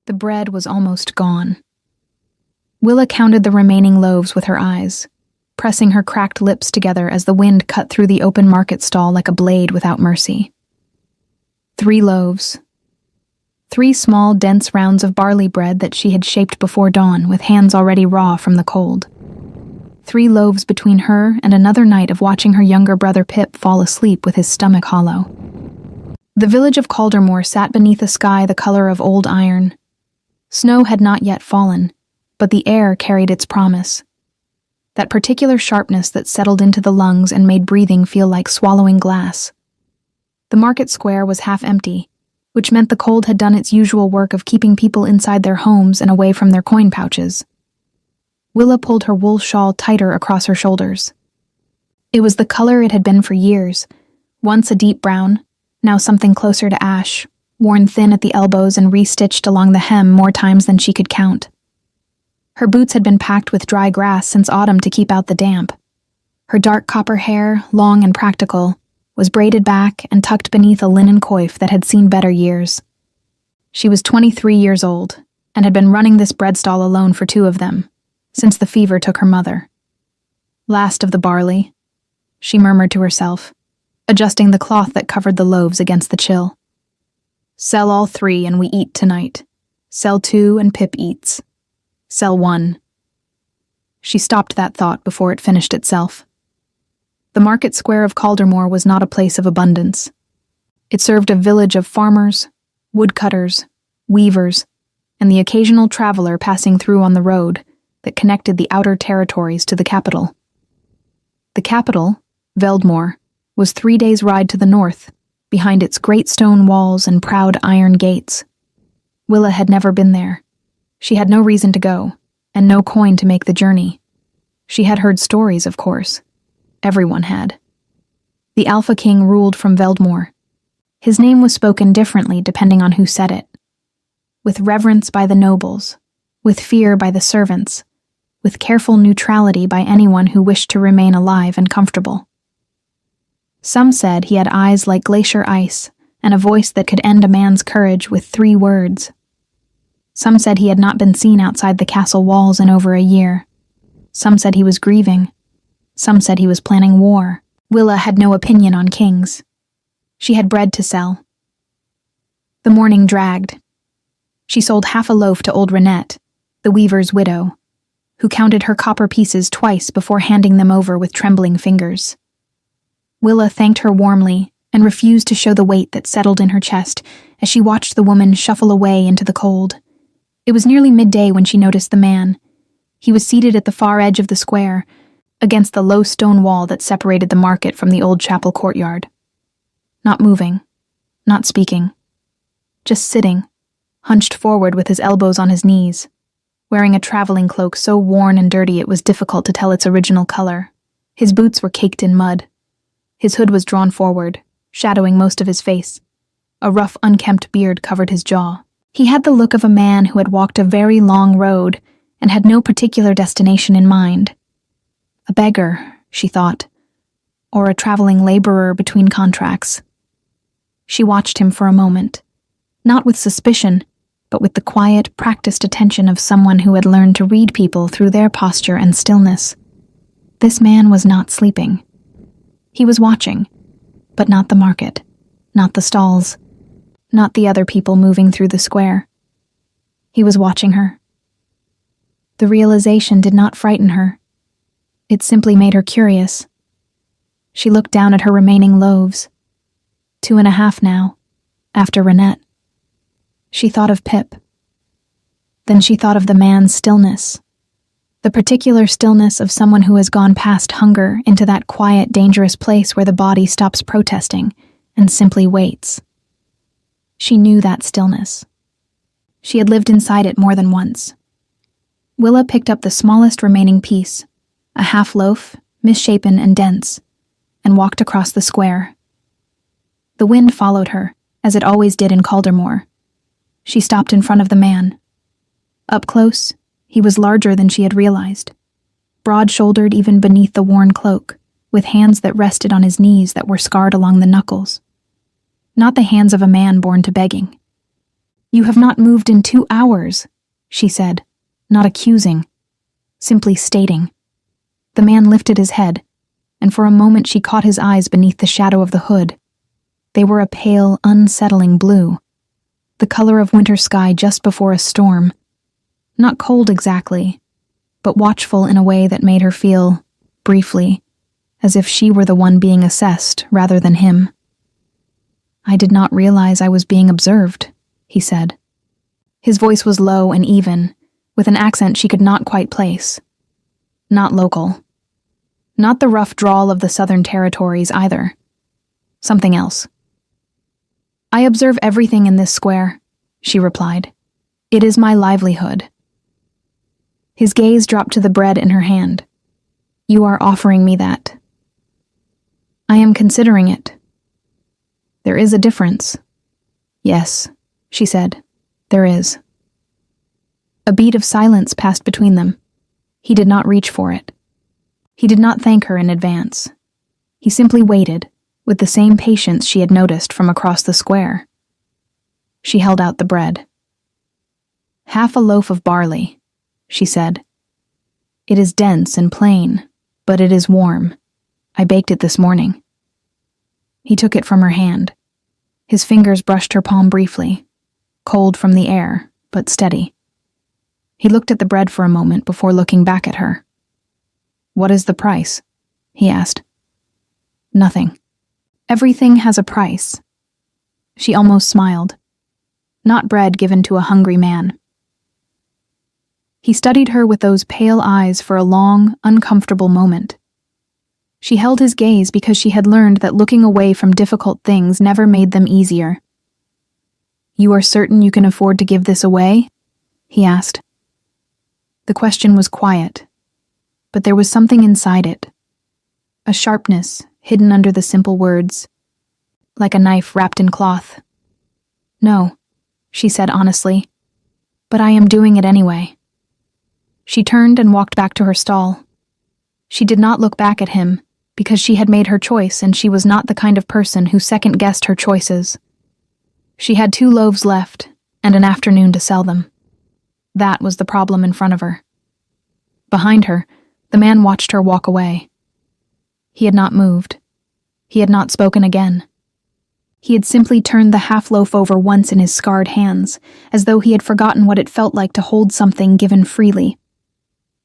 The bread was almost gone. Willa counted the remaining loaves with her eyes, pressing her cracked lips together as the wind cut through the open market stall like a blade without mercy. 3 loaves. 3 small, dense rounds of barley bread that she had shaped before dawn, with hands already raw from the cold. 3 loaves between her and another night of watching her younger brother Pip fall asleep with his stomach hollow. The village of Caldermore sat beneath a sky the color of old iron. Snow had not yet fallen, but the air carried its promise. That particular sharpness that settled into the lungs and made breathing feel like swallowing glass. The market square was half empty, which meant the cold had done its usual work of keeping people inside their homes and away from their coin pouches. Willa pulled her wool shawl tighter across her shoulders. It was the color it had been for years, once a deep brown, now something closer to ash, worn thin at the elbows and restitched along the hem more times than she could count. Her boots had been packed with dry grass since autumn to keep out the damp. Her dark copper hair, long and practical, was braided back and tucked beneath a linen coif that had seen better years. She was 23 years old, and had been running this bread stall alone for 2 of them, since the fever took her mother. Last of the barley, she murmured to herself, adjusting the cloth that covered the loaves against the chill. Sell all 3 and we eat tonight. Sell 2 and Pip eats. Sell 1. She stopped that thought before it finished itself. The market square of Caldermore was not a place of abundance. It served a village of farmers, woodcutters, weavers, and the occasional traveler passing through on the road that connected the outer territories to the capital. The capital, Veldmore, was 3 days' ride to the north, behind its great stone walls and proud iron gates. Willa had never been there. She had no reason to go, and no coin to make the journey. She had heard stories, of course. Everyone had. The Alpha King ruled from Veldmore. His name was spoken differently depending on who said it. With reverence by the nobles, with fear by the servants, with careful neutrality by anyone who wished to remain alive and comfortable. Some said he had eyes like glacier ice and a voice that could end a man's courage with 3 words. Some said he had not been seen outside the castle walls in over a year. Some said he was grieving. Some said he was planning war. Willa had no opinion on kings. She had bread to sell. The morning dragged. She sold half a loaf to old Renette, the weaver's widow, who counted her copper pieces twice before handing them over with trembling fingers. Willa thanked her warmly and refused to show the weight that settled in her chest as she watched the woman shuffle away into the cold. It was nearly midday when she noticed the man. He was seated at the far edge of the square, against the low stone wall that separated the market from the old chapel courtyard. Not moving, not speaking, just sitting, hunched forward with his elbows on his knees, wearing a traveling cloak so worn and dirty it was difficult to tell its original color. His boots were caked in mud. His hood was drawn forward, shadowing most of his face. A rough, unkempt beard covered his jaw. He had the look of a man who had walked a very long road and had no particular destination in mind. A beggar, she thought, or a traveling laborer between contracts. She watched him for a moment, not with suspicion, but with the quiet, practiced attention of someone who had learned to read people through their posture and stillness. This man was not sleeping. He was watching, but not the market, not the stalls, not the other people moving through the square. He was watching her. The realization did not frighten her. It simply made her curious. She looked down at her remaining loaves. 2.5 now, after Renette. She thought of Pip. Then she thought of the man's stillness. The particular stillness of someone who has gone past hunger into that quiet, dangerous place where the body stops protesting and simply waits. She knew that stillness. She had lived inside it more than once. Willa picked up the smallest remaining piece, a half loaf, misshapen and dense, and walked across the square. The wind followed her, as it always did in Caldermore. She stopped in front of the man. Up close, he was larger than she had realized, broad-shouldered even beneath the worn cloak, with hands that rested on his knees that were scarred along the knuckles. Not the hands of a man born to begging. "You have not moved in 2 hours," she said, not accusing, simply stating. The man lifted his head, and for a moment she caught his eyes beneath the shadow of the hood. They were a pale, unsettling blue, the color of winter sky just before a storm. Not cold exactly, but watchful in a way that made her feel, briefly, as if she were the one being assessed rather than him. "I did not realize I was being observed," he said. His voice was low and even, with an accent she could not quite place. Not local. Not the rough drawl of the Southern Territories either. Something else. "I observe everything in this square," she replied. "It is my livelihood." His gaze dropped to the bread in her hand. "You are offering me that." "I am considering it." "There is a difference." "Yes," she said, "there is." A beat of silence passed between them. He did not reach for it. He did not thank her in advance. He simply waited, with the same patience she had noticed from across the square. She held out the bread. "Half a loaf of barley," she said. "It is dense and plain, but it is warm. I baked it this morning." He took it from her hand. His fingers brushed her palm briefly, cold from the air, but steady. He looked at the bread for a moment before looking back at her. "What is the price?" he asked. "Nothing. Everything has a price." She almost smiled. Not bread given to a hungry man. He studied her with those pale eyes for a long, uncomfortable moment. She held his gaze because she had learned that looking away from difficult things never made them easier. "You are certain you can afford to give this away?" he asked. The question was quiet, but there was something inside it. A sharpness hidden under the simple words, like a knife wrapped in cloth. "No," she said honestly, "but I am doing it anyway." She turned and walked back to her stall. She did not look back at him, because she had made her choice and she was not the kind of person who second-guessed her choices. She had 2 loaves left and an afternoon to sell them. That was the problem in front of her. Behind her, the man watched her walk away. He had not moved. He had not spoken again. He had simply turned the half-loaf over once in his scarred hands, as though he had forgotten what it felt like to hold something given freely.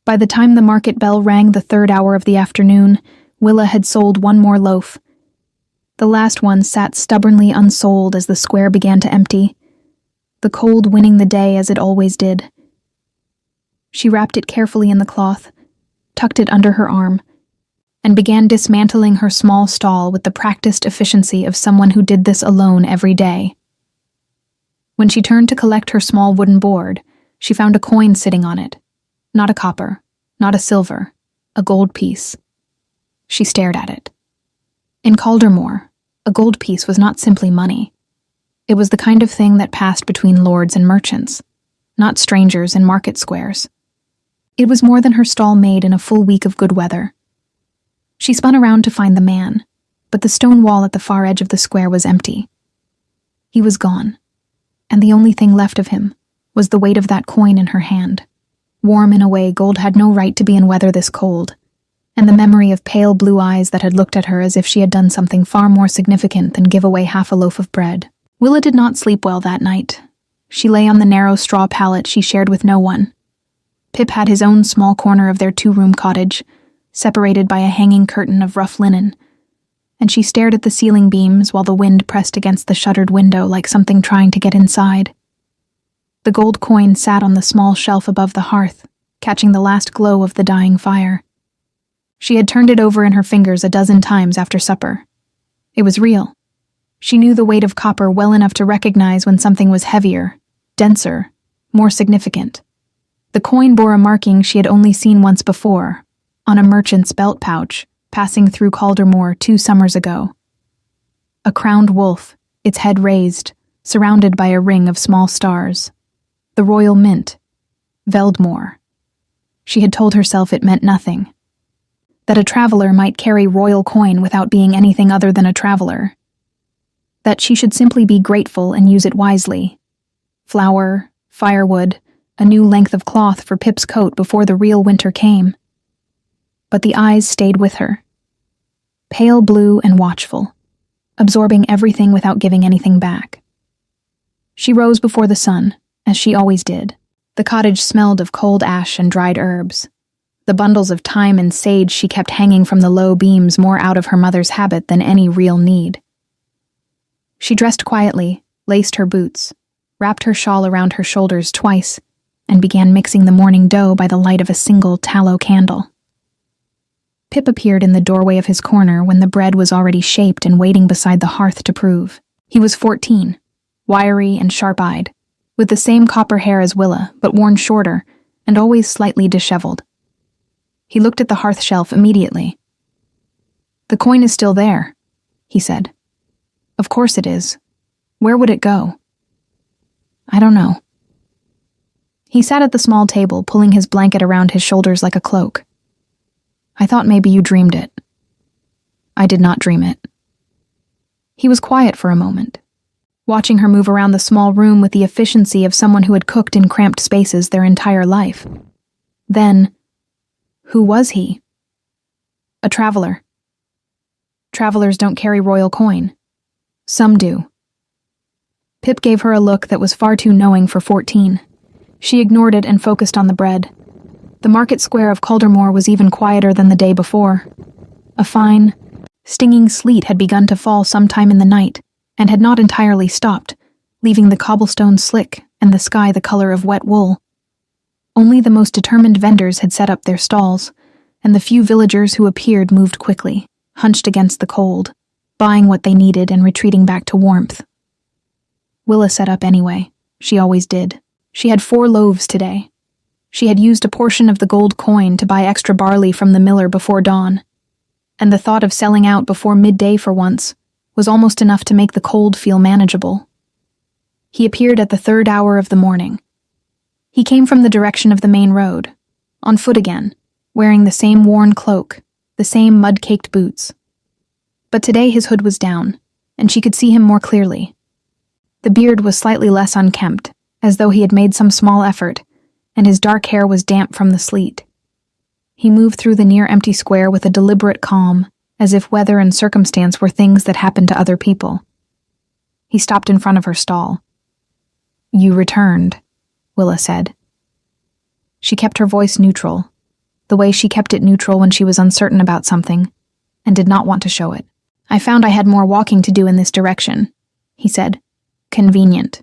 By the time the market bell rang the 3rd hour of the afternoon, Willa had sold 1 more loaf. The last one sat stubbornly unsold as the square began to empty, the cold winning the day as it always did. She wrapped it carefully in the cloth, tucked it under her arm, and began dismantling her small stall with the practiced efficiency of someone who did this alone every day. When she turned to collect her small wooden board, she found a coin sitting on it. Not a copper, not a silver, a gold piece. She stared at it. In Caldermore, a gold piece was not simply money. It was the kind of thing that passed between lords and merchants, not strangers in market squares. It was more than her stall made in a full week of good weather. She spun around to find the man, but the stone wall at the far edge of the square was empty. He was gone, and the only thing left of him was the weight of that coin in her hand. Warm in a way gold had no right to be in weather this cold, and the memory of pale blue eyes that had looked at her as if she had done something far more significant than give away half a loaf of bread. Willa did not sleep well that night. She lay on the narrow straw pallet she shared with no one. Pip had his own small corner of their 2-room cottage, separated by a hanging curtain of rough linen, and she stared at the ceiling beams while the wind pressed against the shuttered window like something trying to get inside. The gold coin sat on the small shelf above the hearth, catching the last glow of the dying fire. She had turned it over in her fingers a dozen times after supper. It was real. She knew the weight of copper well enough to recognize when something was heavier, denser, more significant. The coin bore a marking she had only seen once before, on a merchant's belt pouch, passing through Caldermore 2 summers ago. A crowned wolf, its head raised, surrounded by a ring of small stars. The Royal Mint. Veldmore. She had told herself it meant nothing. That a traveler might carry royal coin without being anything other than a traveler. That she should simply be grateful and use it wisely. flour, firewood, a new length of cloth for Pip's coat before the real winter came. But the eyes stayed with her, pale blue and watchful, absorbing everything without giving anything back. She rose before the sun, as she always did. The cottage smelled of cold ash and dried herbs. The bundles of thyme and sage she kept hanging from the low beams more out of her mother's habit than any real need. She dressed quietly, laced her boots, wrapped her shawl around her shoulders twice, and began mixing the morning dough by the light of a single tallow candle. Pip appeared in the doorway of his corner when the bread was already shaped and waiting beside the hearth to prove. He was 14, wiry and sharp-eyed, with the same copper hair as Willa, but worn shorter and always slightly disheveled. He looked at the hearth shelf immediately. "The coin is still there," he said. "Of course it is. Where would it go?" "I don't know." He sat at the small table, pulling his blanket around his shoulders like a cloak. "I thought maybe you dreamed it." "I did not dream it." He was quiet for a moment, watching her move around the small room with the efficiency of someone who had cooked in cramped spaces their entire life. Then, who was he? A traveler. Travelers don't carry royal coin. Some do. Pip gave her a look that was far too knowing for 14. She ignored it and focused on the bread. The market square of Caldermore was even quieter than the day before. A fine, stinging sleet had begun to fall sometime in the night, and had not entirely stopped, leaving the cobblestones slick and the sky the color of wet wool. Only the most determined vendors had set up their stalls, and the few villagers who appeared moved quickly, hunched against the cold, buying what they needed and retreating back to warmth. Willa set up anyway. She always did. She had 4 loaves today. She had used a portion of the gold coin to buy extra barley from the miller before dawn, and the thought of selling out before midday for once was almost enough to make the cold feel manageable. He appeared at the 3rd hour of the morning. He came from the direction of the main road, on foot again, wearing the same worn cloak, the same mud-caked boots. But today his hood was down, and she could see him more clearly. The beard was slightly less unkempt, as though he had made some small effort, and his dark hair was damp from the sleet. He moved through the near-empty square with a deliberate calm, as if weather and circumstance were things that happened to other people. He stopped in front of her stall. "You returned," Willa said. She kept her voice neutral, the way she kept it neutral when she was uncertain about something, and did not want to show it. "I found I had more walking to do in this direction," he said. "Convenient."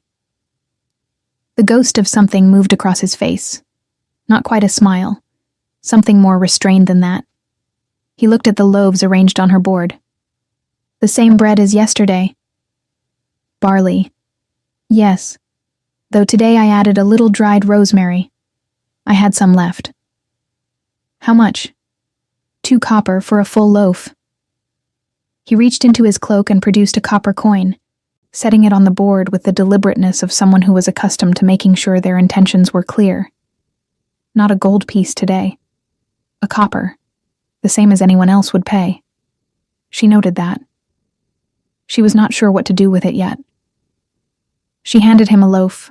The ghost of something moved across his face. Not quite a smile. Something more restrained than that. He looked at the loaves arranged on her board. "The same bread as yesterday." "Barley." "Yes. Though today I added a little dried rosemary. I had some left." "How much?" 2 copper for a full loaf." He reached into his cloak and produced a copper coin, setting it on the board with the deliberateness of someone who was accustomed to making sure their intentions were clear. Not a gold piece today. A copper, the same as anyone else would pay. She noted that. She was not sure what to do with it yet. She handed him a loaf,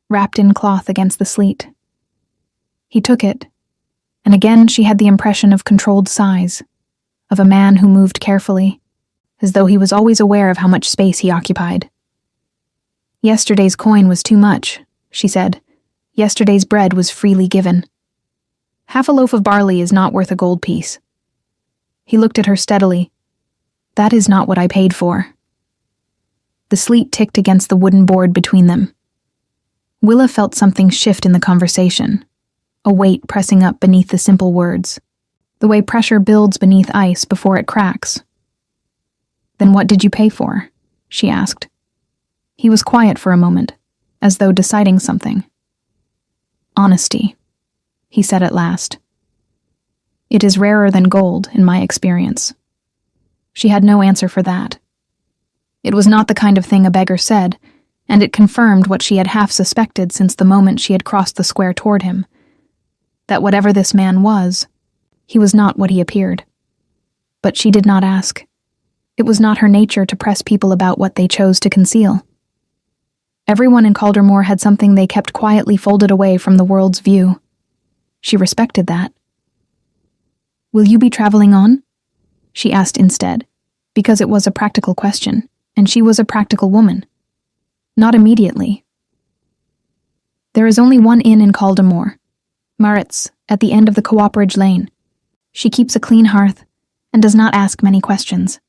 wrapped in cloth against the sleet. He took it, and again she had the impression of controlled size, of a man who moved carefully, as though he was always aware of how much space he occupied. "Yesterday's coin was too much," she said. "Yesterday's bread was freely given. Half a loaf of barley is not worth a gold piece." He looked at her steadily. "That is not what I paid for." The sleet ticked against the wooden board between them. Willa felt something shift in the conversation, a weight pressing up beneath the simple words, the way pressure builds beneath ice before it cracks. "Then what did you pay for?" she asked. He was quiet for a moment, as though deciding something. "Honesty," he said at last. "It is rarer than gold, in my experience." She had no answer for that. It was not the kind of thing a beggar said, and it confirmed what she had half suspected since the moment she had crossed the square toward him, that whatever this man was, he was not what he appeared. But she did not ask. It was not her nature to press people about what they chose to conceal. Everyone in Caldermore had something they kept quietly folded away from the world's view. She respected that. "Will you be traveling on?" she asked instead, because it was a practical question, and she was a practical woman. "Not immediately." "There is only one inn in Caldermore, Maritz, at the end of the Cooperage Lane. She keeps a clean hearth and does not ask many questions."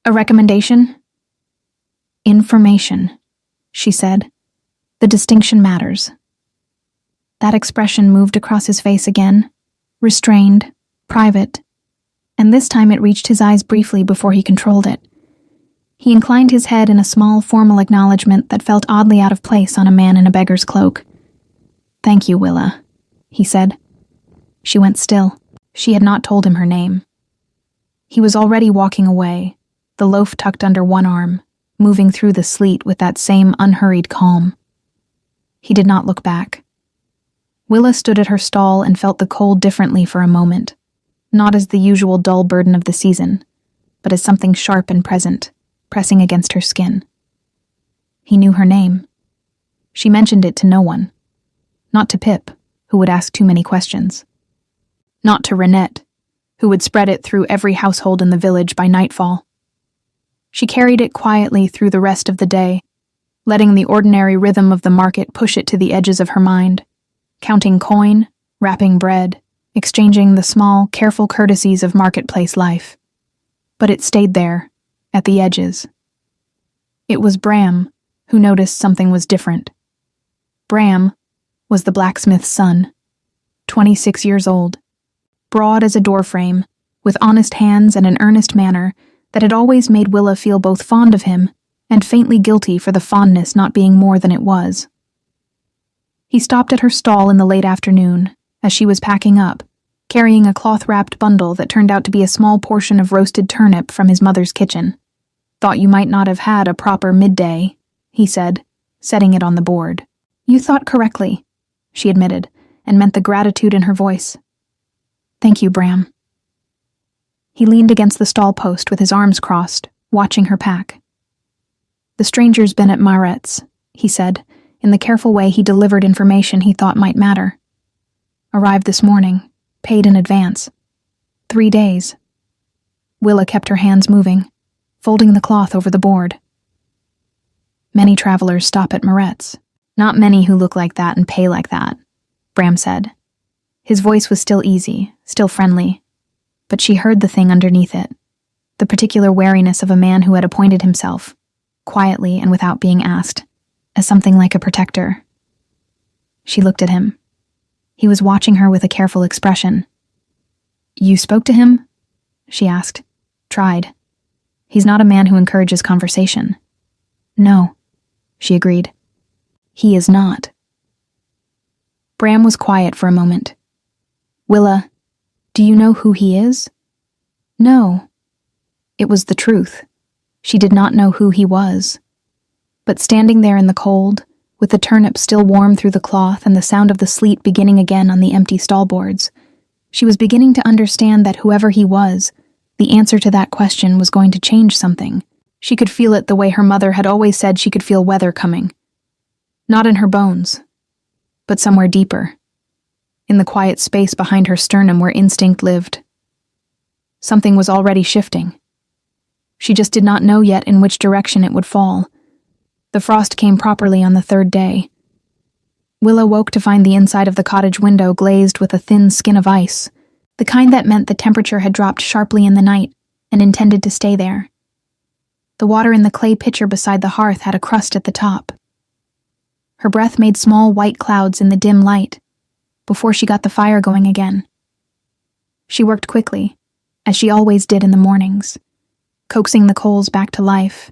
"A recommendation?" "Information," she said. "The distinction matters." That expression moved across his face again, restrained, private, and this time it reached his eyes briefly before he controlled it. He inclined his head in a small, formal acknowledgement that felt oddly out of place on a man in a beggar's cloak. "Thank you, Willa," he said. She went still. She had not told him her name. He was already walking away, the loaf tucked under one arm, moving through the sleet with that same unhurried calm. He did not look back. Willa stood at her stall and felt the cold differently for a moment, not as the usual dull burden of the season, but as something sharp and present, pressing against her skin. He knew her name. She mentioned it to no one. Not to Pip, who would ask too many questions. Not to Renette, who would spread it through every household in the village by nightfall. She carried it quietly through the rest of the day, letting the ordinary rhythm of the market push it to the edges of her mind, counting coin, wrapping bread, exchanging the small, careful courtesies of marketplace life. But it stayed there, at the edges. It was Bram who noticed something was different. Bram was the blacksmith's son, 26 years old, broad as a doorframe, with honest hands and an earnest manner that had always made Willa feel both fond of him and faintly guilty for the fondness not being more than it was. He stopped at her stall in the late afternoon, as she was packing up, carrying a cloth-wrapped bundle that turned out to be a small portion of roasted turnip from his mother's kitchen. "Thought you might not have had a proper midday," he said, setting it on the board. "You thought correctly," she admitted, and meant the gratitude in her voice. "Thank you, Bram." He leaned against the stall post with his arms crossed, watching her pack. "The stranger's been at Maretz," he said, in the careful way he delivered information he thought might matter. "Arrived this morning, paid in advance. 3 days." Willa kept her hands moving, folding the cloth over the board. "Many travelers stop at Maretz. Not many who look like that and pay like that," Bram said. His voice was still easy, still friendly, but she heard the thing underneath it, the particular wariness of a man who had appointed himself, quietly and without being asked, as something like a protector. She looked at him. He was watching her with a careful expression. "You spoke to him?" she asked. "Tried. He's not a man who encourages conversation." "No," she agreed. "He is not." Bram was quiet for a moment. "Willa, do you know who he is?" "No." It was the truth. She did not know who he was. But standing there in the cold, with the turnip still warm through the cloth and the sound of the sleet beginning again on the empty stallboards, she was beginning to understand that whoever he was, the answer to that question was going to change something. She could feel it the way her mother had always said she could feel weather coming. Not in her bones, but somewhere deeper, in the quiet space behind her sternum where instinct lived. Something was already shifting. She just did not know yet in which direction it would fall. The frost came properly on the 3rd day. Willa woke to find the inside of the cottage window glazed with a thin skin of ice, the kind that meant the temperature had dropped sharply in the night and intended to stay there. The water in the clay pitcher beside the hearth had a crust at the top. Her breath made small white clouds in the dim light before she got the fire going again. She worked quickly, as she always did in the mornings, coaxing the coals back to life,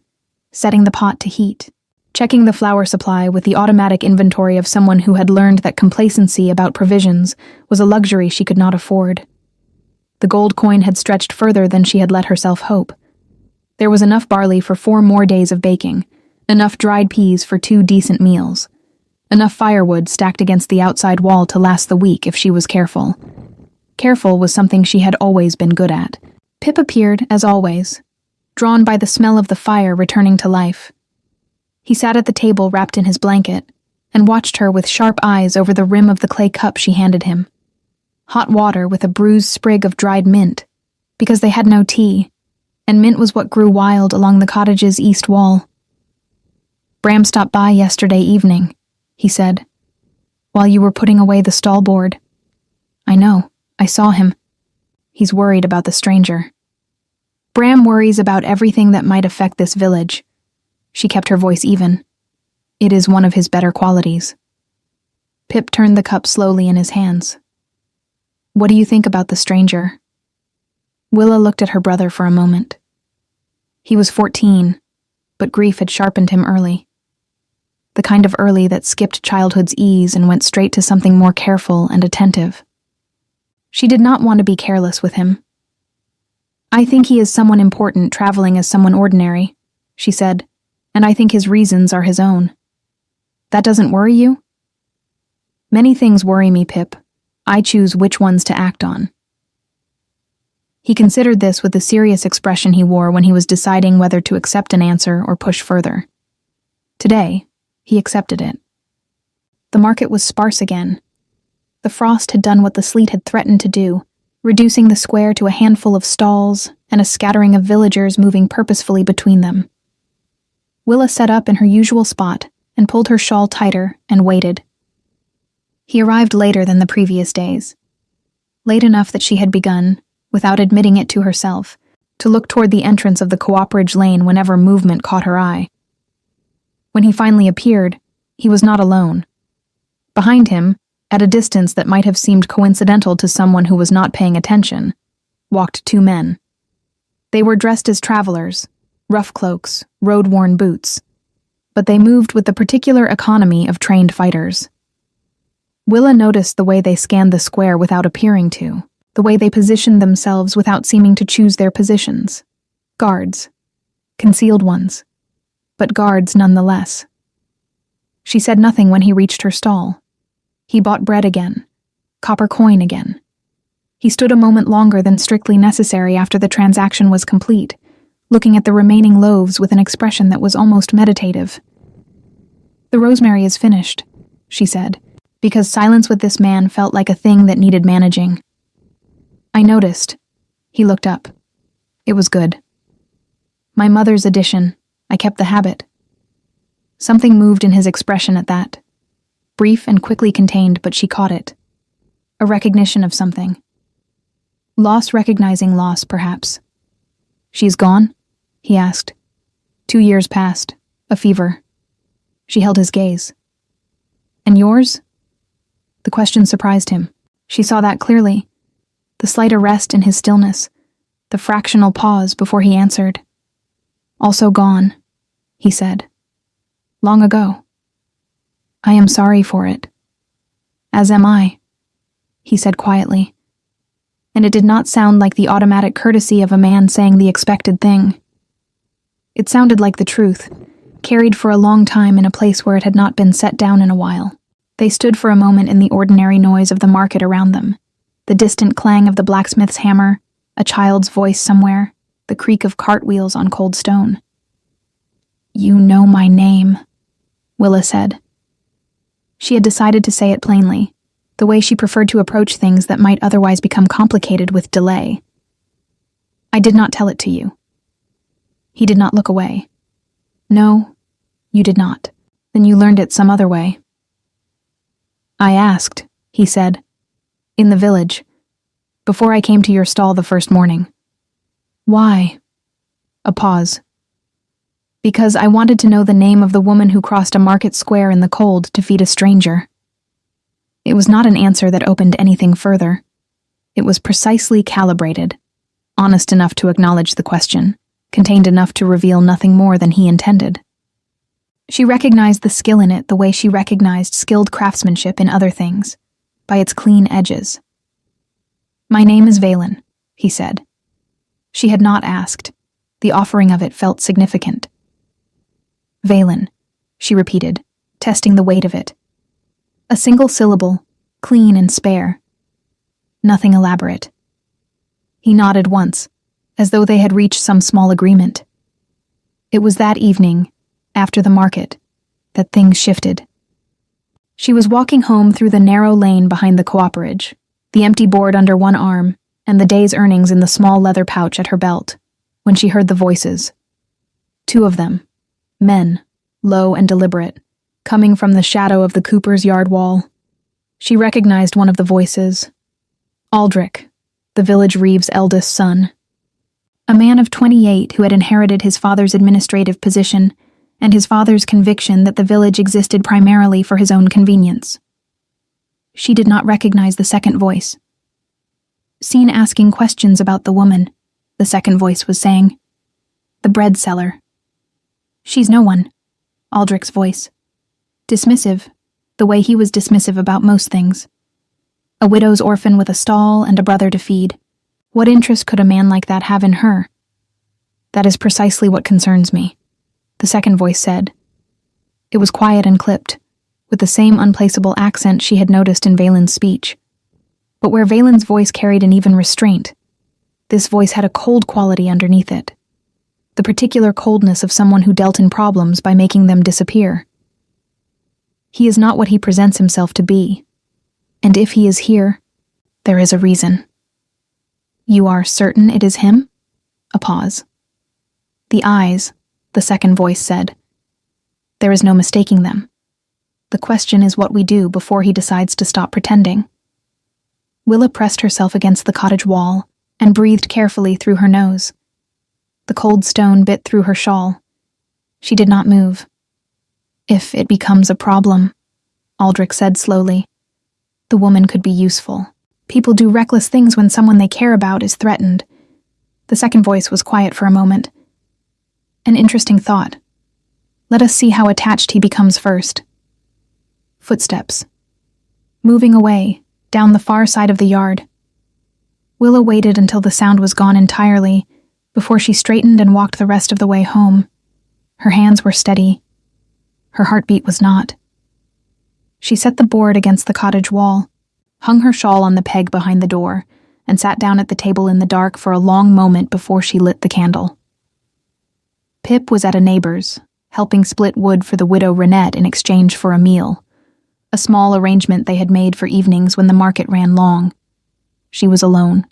setting the pot to heat, checking the flour supply with the automatic inventory of someone who had learned that complacency about provisions was a luxury she could not afford. The gold coin had stretched further than she had let herself hope. There was enough barley for 4 more days of baking, enough dried peas for 2 decent meals, enough firewood stacked against the outside wall to last the week if she was careful. Careful was something she had always been good at. Pip appeared, as always, drawn by the smell of the fire returning to life. He sat at the table wrapped in his blanket and watched her with sharp eyes over the rim of the clay cup she handed him. Hot water with a bruised sprig of dried mint, because they had no tea, and mint was what grew wild along the cottage's east wall. "Bram stopped by yesterday evening," he said, "while you were putting away the stall board. I know, I saw him. He's worried about the stranger." "Bram worries about everything that might affect this village." She kept her voice even. "It is one of his better qualities." Pip turned the cup slowly in his hands. "What do you think about the stranger?" Willa looked at her brother for a moment. He was 14, but grief had sharpened him early. The kind of early that skipped childhood's ease and went straight to something more careful and attentive. She did not want to be careless with him. "I think he is someone important traveling as someone ordinary," she said, "and I think his reasons are his own." "That doesn't worry you?" "Many things worry me, Pip. I choose which ones to act on." He considered this with the serious expression he wore when he was deciding whether to accept an answer or push further. Today, he accepted it. The market was sparse again. The frost had done what the sleet had threatened to do, reducing the square to a handful of stalls and a scattering of villagers moving purposefully between them. Willa sat up in her usual spot and pulled her shawl tighter and waited. He arrived later than the previous days. Late enough that she had begun, without admitting it to herself, to look toward the entrance of the Cooperage Lane whenever movement caught her eye. When he finally appeared, he was not alone. Behind him, at a distance that might have seemed coincidental to someone who was not paying attention, walked two men. They were dressed as travelers, rough cloaks, road-worn boots, but they moved with the particular economy of trained fighters. Willa noticed the way they scanned the square without appearing to, the way they positioned themselves without seeming to choose their positions. Guards. Concealed ones. But guards nonetheless. She said nothing when he reached her stall. He bought bread again. Copper coin again. He stood a moment longer than strictly necessary after the transaction was complete, looking at the remaining loaves with an expression that was almost meditative. "The rosemary is finished," she said, because silence with this man felt like a thing that needed managing. "I noticed." He looked up. "It was good. My mother's addition. I kept the habit." Something moved in his expression at that. Brief and quickly contained, but she caught it. A recognition of something. Loss recognizing loss, perhaps. "She's gone?" he asked. 2 years passed. A fever. She held his gaze. "And yours?" The question surprised him. She saw that clearly. The slight arrest in his stillness. The fractional pause before he answered. "Also gone," he said. "Long ago." "I am sorry for it." "As am I," he said quietly. And it did not sound like the automatic courtesy of a man saying the expected thing. It sounded like the truth, carried for a long time in a place where it had not been set down in a while. They stood for a moment in the ordinary noise of the market around them, the distant clang of the blacksmith's hammer, a child's voice somewhere, the creak of cartwheels on cold stone. "You know my name," Willa said. She had decided to say it plainly, the way she preferred to approach things that might otherwise become complicated with delay. "I did not tell it to you." He did not look away. "No, you did not. Then you learned it some other way." "I asked," he said, "in the village, before I came to your stall the first morning." "Why?" A pause. "Because I wanted to know the name of the woman who crossed a market square in the cold to feed a stranger." It was not an answer that opened anything further. It was precisely calibrated, honest enough to acknowledge the question, contained enough to reveal nothing more than he intended. She recognized the skill in it the way she recognized skilled craftsmanship in other things, by its clean edges. "My name is Valen," he said. She had not asked. The offering of it felt significant. "Valen," she repeated, testing the weight of it. A single syllable, clean and spare. Nothing elaborate. He nodded once, as though they had reached some small agreement. It was that evening, after the market, that things shifted. She was walking home through the narrow lane behind the cooperage, the empty board under one arm and the day's earnings in the small leather pouch at her belt, when she heard the voices. Two of them, men, low and deliberate, coming from the shadow of the cooper's yard wall. She recognized one of the voices. Aldrich, the village reeve's eldest son. A man of 28 who had inherited his father's administrative position and his father's conviction that the village existed primarily for his own convenience. She did not recognize the second voice. Seen asking questions about the woman, the second voice was saying. The bread seller. She's no one, Aldrich's voice. Dismissive, the way he was dismissive about most things. A widow's orphan with a stall and a brother to feed. What interest could a man like that have in her? That is precisely what concerns me, the second voice said. It was quiet and clipped, with the same unplaceable accent she had noticed in Valen's speech. But where Valen's voice carried an even restraint, this voice had a cold quality underneath it. The particular coldness of someone who dealt in problems by making them disappear. He is not what he presents himself to be, and if he is here, there is a reason. You are certain it is him? A pause. The eyes, the second voice said. There is no mistaking them. The question is what we do before he decides to stop pretending. Willa pressed herself against the cottage wall and breathed carefully through her nose. The cold stone bit through her shawl. She did not move. If it becomes a problem, Aldrich said slowly, the woman could be useful. People do reckless things when someone they care about is threatened. The second voice was quiet for a moment. An interesting thought. Let us see how attached he becomes first. Footsteps. Moving away, down the far side of the yard. Willa waited until the sound was gone entirely, before she straightened and walked the rest of the way home. Her hands were steady. Her heartbeat was not. She set the board against the cottage wall, hung her shawl on the peg behind the door, and sat down at the table in the dark for a long moment before she lit the candle. Pip was at a neighbor's, helping split wood for the widow Renette in exchange for a meal, a small arrangement they had made for evenings when the market ran long. She was alone.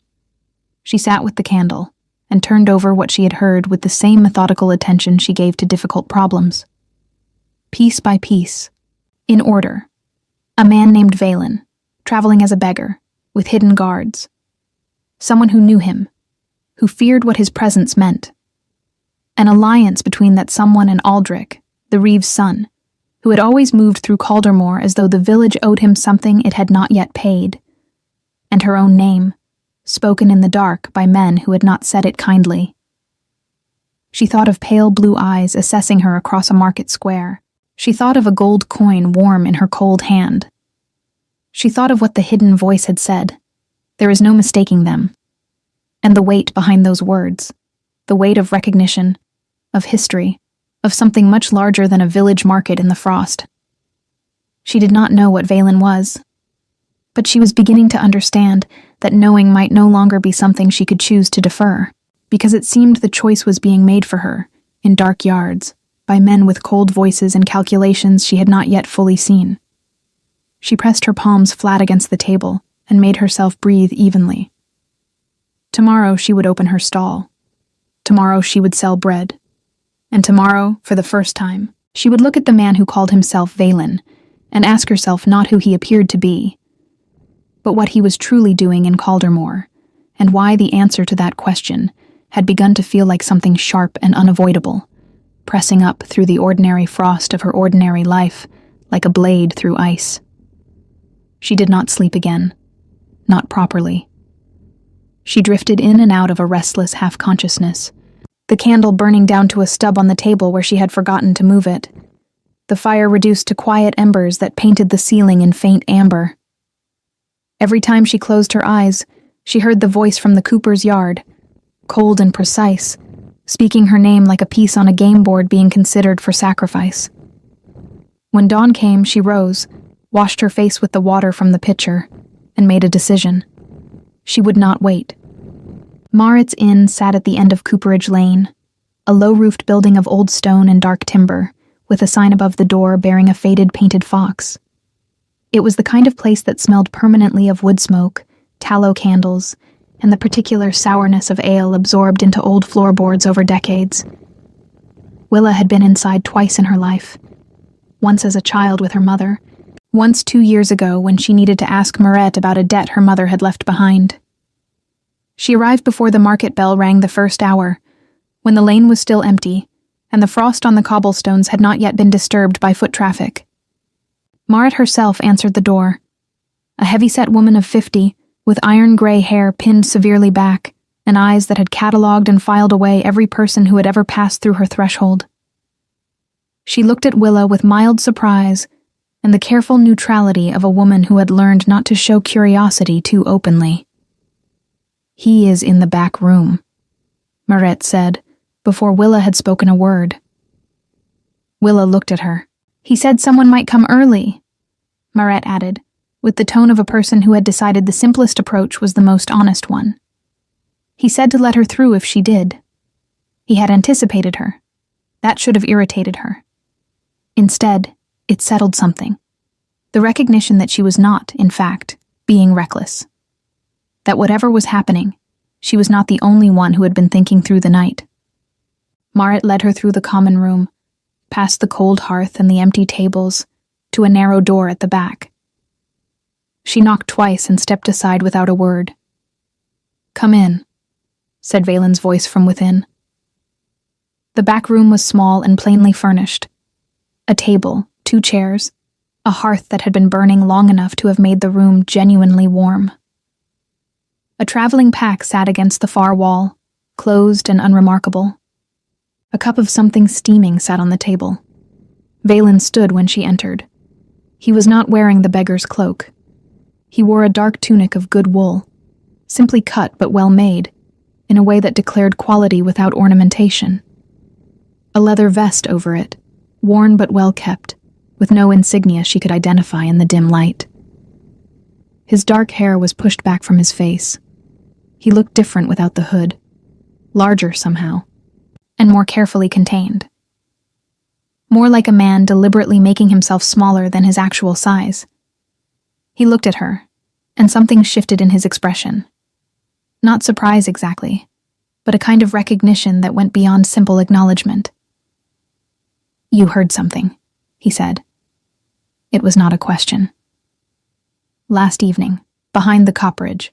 She sat with the candle and turned over what she had heard with the same methodical attention she gave to difficult problems. Piece by piece, in order, a man named Valen, traveling as a beggar, with hidden guards. Someone who knew him, who feared what his presence meant. An alliance between that someone and Aldrich, the reeve's son, who had always moved through Caldermore as though the village owed him something it had not yet paid. And her own name, spoken in the dark by men who had not said it kindly. She thought of pale blue eyes assessing her across a market square. She thought of a gold coin warm in her cold hand. She thought of what the hidden voice had said. There is no mistaking them. And the weight behind those words, the weight of recognition, of history, of something much larger than a village market in the frost. She did not know what Valen was, but she was beginning to understand that knowing might no longer be something she could choose to defer, because it seemed the choice was being made for her, in dark yards, by men with cold voices and calculations she had not yet fully seen. She pressed her palms flat against the table and made herself breathe evenly. Tomorrow she would open her stall. Tomorrow she would sell bread. And tomorrow, for the first time, she would look at the man who called himself Valen and ask herself not who he appeared to be, but what he was truly doing in Caldermore, and why the answer to that question had begun to feel like something sharp and unavoidable, pressing up through the ordinary frost of her ordinary life like a blade through ice. She did not sleep again, not properly. She drifted in and out of a restless half-consciousness, the candle burning down to a stub on the table where she had forgotten to move it, the fire reduced to quiet embers that painted the ceiling in faint amber. Every time she closed her eyes, she heard the voice from the cooper's yard, cold and precise, speaking her name like a piece on a game board being considered for sacrifice. When dawn came, she rose, washed her face with the water from the pitcher, and made a decision. She would not wait. Marit's Inn sat at the end of Cooperage Lane, a low-roofed building of old stone and dark timber, with a sign above the door bearing a faded painted fox. It was the kind of place that smelled permanently of wood smoke, tallow candles, and the particular sourness of ale absorbed into old floorboards over decades. Willa had been inside twice in her life. Once as a child with her mother, once 2 years ago when she needed to ask Marette about a debt her mother had left behind. She arrived before the market bell rang the first hour, when the lane was still empty, and the frost on the cobblestones had not yet been disturbed by foot traffic. Marette herself answered the door, a heavy-set woman of 50, with iron-gray hair pinned severely back, and eyes that had catalogued and filed away every person who had ever passed through her threshold. She looked at Willa with mild surprise and the careful neutrality of a woman who had learned not to show curiosity too openly. "He is in the back room," Marette said, before Willa had spoken a word. Willa looked at her. "He said someone might come early," Marette added, with the tone of a person who had decided the simplest approach was the most honest one. He said to let her through if she did. He had anticipated her. That should have irritated her. Instead, it settled something. The recognition that she was not, in fact, being reckless. That whatever was happening, she was not the only one who had been thinking through the night. Marette led her through the common room, past the cold hearth and the empty tables, to a narrow door at the back. She knocked twice and stepped aside without a word. "Come in," said Valen's voice from within. The back room was small and plainly furnished. A table, 2 chairs, a hearth that had been burning long enough to have made the room genuinely warm. A traveling pack sat against the far wall, closed and unremarkable. A cup of something steaming sat on the table. Valen stood when she entered. He was not wearing the beggar's cloak. He wore a dark tunic of good wool, simply cut but well made, in a way that declared quality without ornamentation. A leather vest over it, worn but well kept, with no insignia she could identify in the dim light. His dark hair was pushed back from his face. He looked different without the hood, larger somehow, and more carefully contained. More like a man deliberately making himself smaller than his actual size. He looked at her, and something shifted in his expression. Not surprise exactly, but a kind of recognition that went beyond simple acknowledgement. "You heard something," he said. It was not a question. "Last evening, behind the copperage."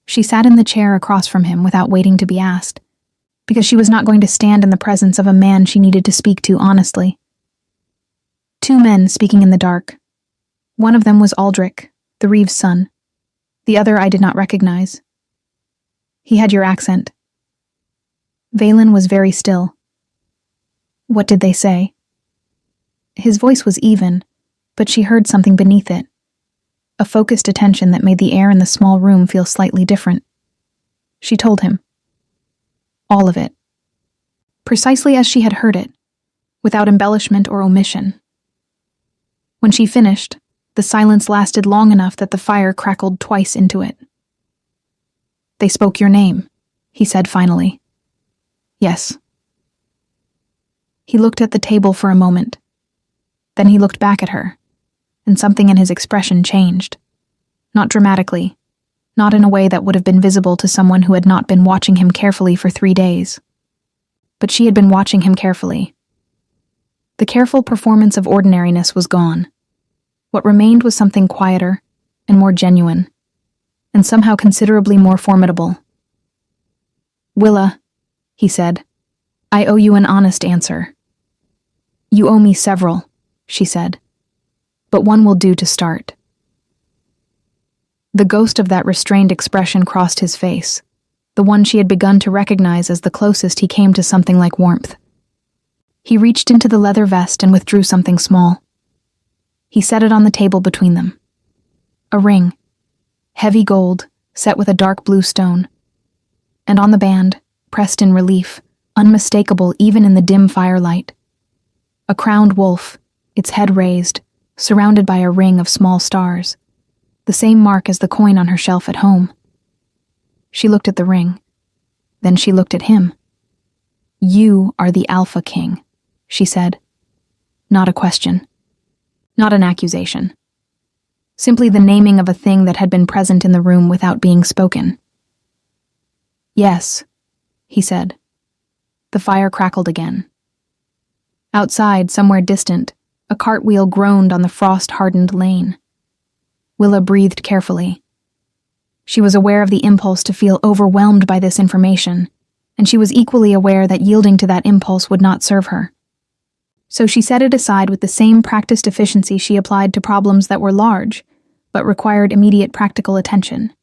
She sat in the chair across from him without waiting to be asked, because she was not going to stand in the presence of a man she needed to speak to honestly. 2 men speaking in the dark. One of them was Aldrich, the Reeves' son. The other I did not recognize. "He had your accent." Valen was very still. "What did they say?" His voice was even, but she heard something beneath it. A focused attention that made the air in the small room feel slightly different. She told him. All of it. Precisely as she had heard it, without embellishment or omission. When she finished, the silence lasted long enough that the fire crackled twice into it. "They spoke your name," he said finally. "Yes." He looked at the table for a moment. Then he looked back at her, and something in his expression changed. Not dramatically, not in a way that would have been visible to someone who had not been watching him carefully for 3 days. But she had been watching him carefully. The careful performance of ordinariness was gone. What remained was something quieter and more genuine, and somehow considerably more formidable. "Willa," he said, "I owe you an honest answer." "You owe me several," she said, "but one will do to start." The ghost of that restrained expression crossed his face, the one she had begun to recognize as the closest he came to something like warmth. He reached into the leather vest and withdrew something small. He set it on the table between them. A ring, heavy gold, set with a dark blue stone. And on the band, pressed in relief, unmistakable even in the dim firelight, a crowned wolf, its head raised, surrounded by a ring of small stars, the same mark as the coin on her shelf at home. She looked at the ring. Then she looked at him. "You are the Alpha King," she said, Not a question. Not an accusation. Simply the naming of a thing that had been present in the room without being spoken. Yes, he said. The fire crackled again. Outside, somewhere distant, a cartwheel groaned on the frost-hardened lane. Willa breathed carefully. She was aware of the impulse to feel overwhelmed by this information, and she was equally aware that yielding to that impulse would not serve her. So she set it aside with the same practiced efficiency she applied to problems that were large, but required immediate practical attention.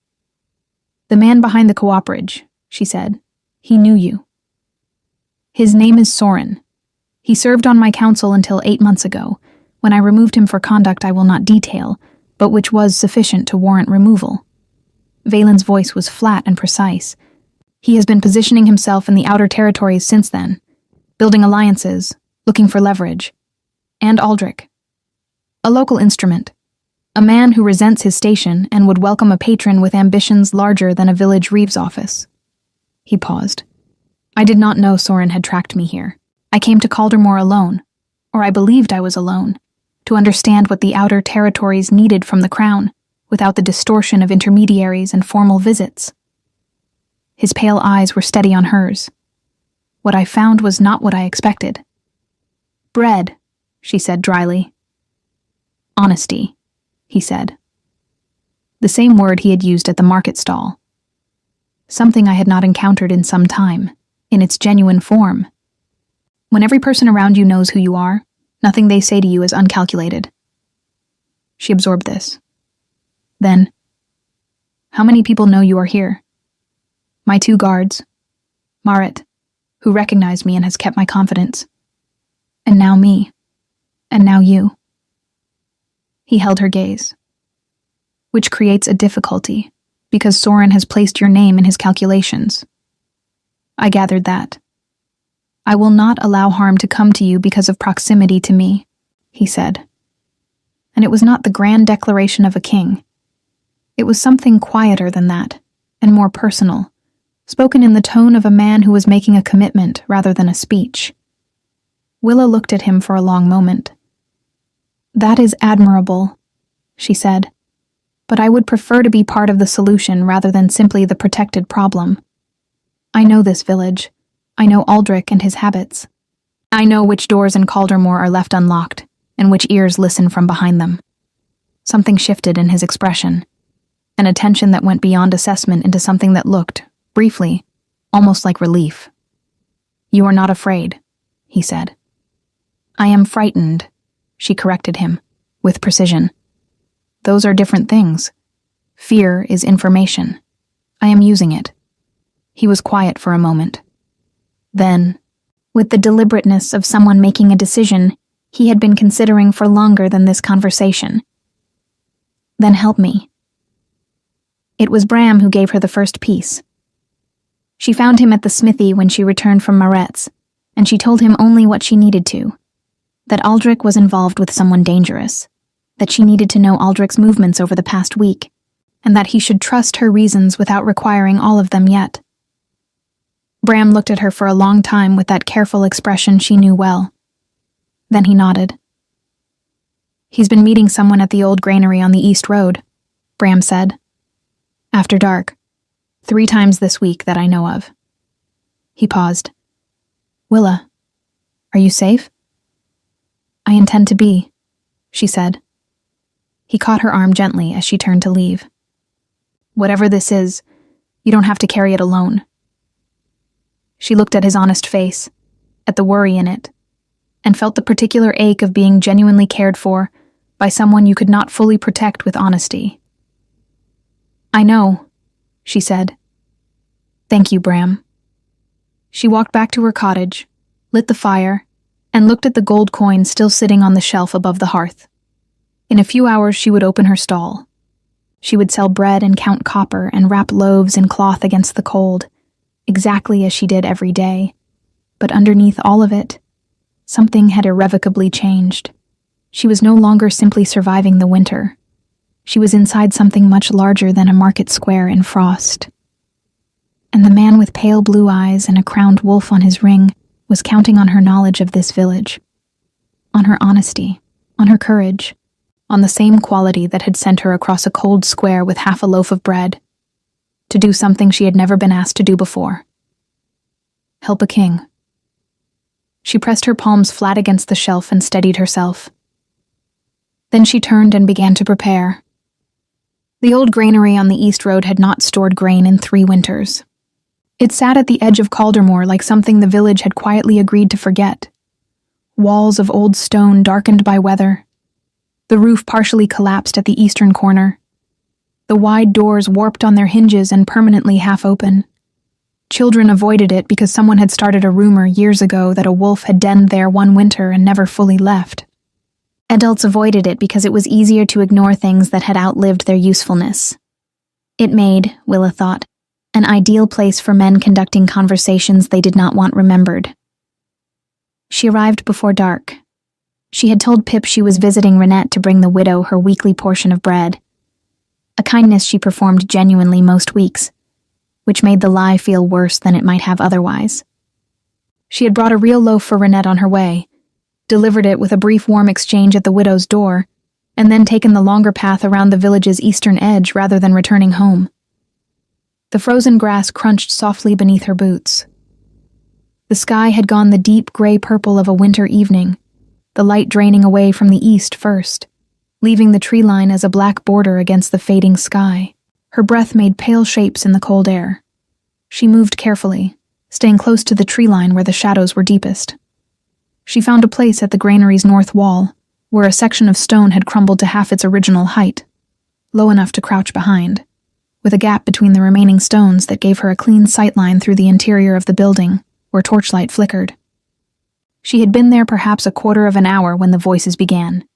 "The man behind the cooperage," she said. "He knew you. His name is Soren. He served on my council until 8 months ago, when I removed him for conduct I will not detail, but which was sufficient to warrant removal." Valen's voice was flat and precise. "He has been positioning himself in the outer territories since then, building alliances, looking for leverage. And Aldrich. A local instrument. A man who resents his station and would welcome a patron with ambitions larger than a village reeve's office." He paused. "I did not know Soren had tracked me here. I came to Caldermore alone, or I believed I was alone, to understand what the outer territories needed from the crown, without the distortion of intermediaries and formal visits." His pale eyes were steady on hers. "What I found was not what I expected." "Bread," she said dryly. "Honesty," he said. The same word he had used at the market stall. Something I had not encountered in some time, in its genuine form. When every person around you knows who you are, nothing they say to you is uncalculated. She absorbed this. Then, "How many people know you are here?" "My 2 guards. Marit, who recognized me and has kept my confidence. And now me. And now you." He held her gaze. "Which creates a difficulty, because Soren has placed your name in his calculations." "I gathered that. I will not allow harm to come to you because of proximity to me," he said. And it was not the grand declaration of a king. It was something quieter than that, and more personal, spoken in the tone of a man who was making a commitment rather than a speech. Willa looked at him for a long moment. "That is admirable," she said, "but I would prefer to be part of the solution rather than simply the protected problem. I know this village. I know Aldrich and his habits. I know which doors in Caldermore are left unlocked, and which ears listen from behind them." Something shifted in his expression, an attention that went beyond assessment into something that looked, briefly, almost like relief. "You are not afraid," he said. "I am frightened," she corrected him, with precision. "Those are different things. Fear is information. I am using it." He was quiet for a moment. Then, with the deliberateness of someone making a decision he had been considering for longer than this conversation. "Then help me." It was Bram who gave her the first piece. She found him at the smithy when she returned from Maret's, and she told him only what she needed to. That Aldrich was involved with someone dangerous, that she needed to know Aldrich's movements over the past week, and that he should trust her reasons without requiring all of them yet. Bram looked at her for a long time with that careful expression she knew well. Then he nodded. "He's been meeting someone at the old granary on the East Road," Bram said. "After dark. 3 times this week that I know of." He paused. "Willa, are you safe?" "I intend to be," she said. He caught her arm gently as she turned to leave. "Whatever this is, you don't have to carry it alone." She looked at his honest face, at the worry in it, and felt the particular ache of being genuinely cared for by someone you could not fully protect with honesty. "I know," she said. "Thank you, Bram." She walked back to her cottage, lit the fire, and looked at the gold coin still sitting on the shelf above the hearth. In a few hours she would open her stall. She would sell bread and count copper and wrap loaves in cloth against the cold, exactly as she did every day. But underneath all of it, something had irrevocably changed. She was no longer simply surviving the winter. She was inside something much larger than a market square in frost. And the man with pale blue eyes and a crowned wolf on his ring was counting on her knowledge of this village. on her honesty, on her courage, on the same quality that had sent her across a cold square with half a loaf of bread, to do something she had never been asked to do before. Help a king. She pressed her palms flat against the shelf and steadied herself. Then she turned and began to prepare. The old granary on the East Road had not stored grain in 3 winters. It sat at the edge of Caldermore like something the village had quietly agreed to forget. Walls of old stone darkened by weather. The roof partially collapsed at the eastern corner. The wide doors warped on their hinges and permanently half open. Children avoided it because someone had started a rumor years ago that a wolf had denned there one winter and never fully left. Adults avoided it because it was easier to ignore things that had outlived their usefulness. It made, Willa thought, an ideal place for men conducting conversations they did not want remembered. She arrived before dark. She had told Pip she was visiting Renette to bring the widow her weekly portion of bread, a kindness she performed genuinely most weeks, which made the lie feel worse than it might have otherwise. She had brought a real loaf for Renette on her way, delivered it with a brief warm exchange at the widow's door, and then taken the longer path around the village's eastern edge rather than returning home. The frozen grass crunched softly beneath her boots. The sky had gone the deep gray-purple of a winter evening, the light draining away from the east first, leaving the tree line as a black border against the fading sky. Her breath made pale shapes in the cold air. She moved carefully, staying close to the tree line where the shadows were deepest. She found a place at the granary's north wall, where a section of stone had crumbled to half its original height, low enough to crouch behind, with a gap between the remaining stones that gave her a clean sightline through the interior of the building, where torchlight flickered. She had been there perhaps a quarter of an hour when the voices began.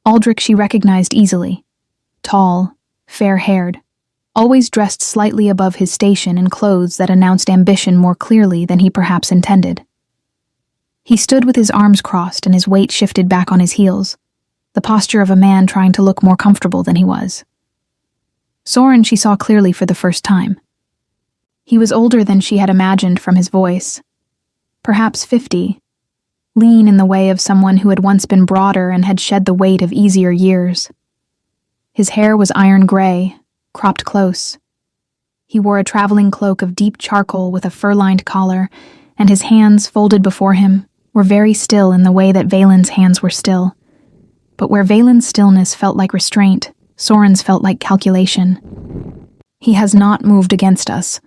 Aldrich she recognized easily. Tall, fair-haired, always dressed slightly above his station in clothes that announced ambition more clearly than he perhaps intended. He stood with his arms crossed and his weight shifted back on his heels, the posture of a man trying to look more comfortable than he was. Soren she saw clearly for the first time. He was older than she had imagined from his voice, perhaps 50, lean in the way of someone who had once been broader and had shed the weight of easier years. His hair was iron gray, cropped close. He wore a traveling cloak of deep charcoal with a fur-lined collar, and his hands, folded before him, were very still in the way that Valen's hands were still. But where Valen's stillness felt like restraint, Soren's felt like calculation. "He has not moved against us,"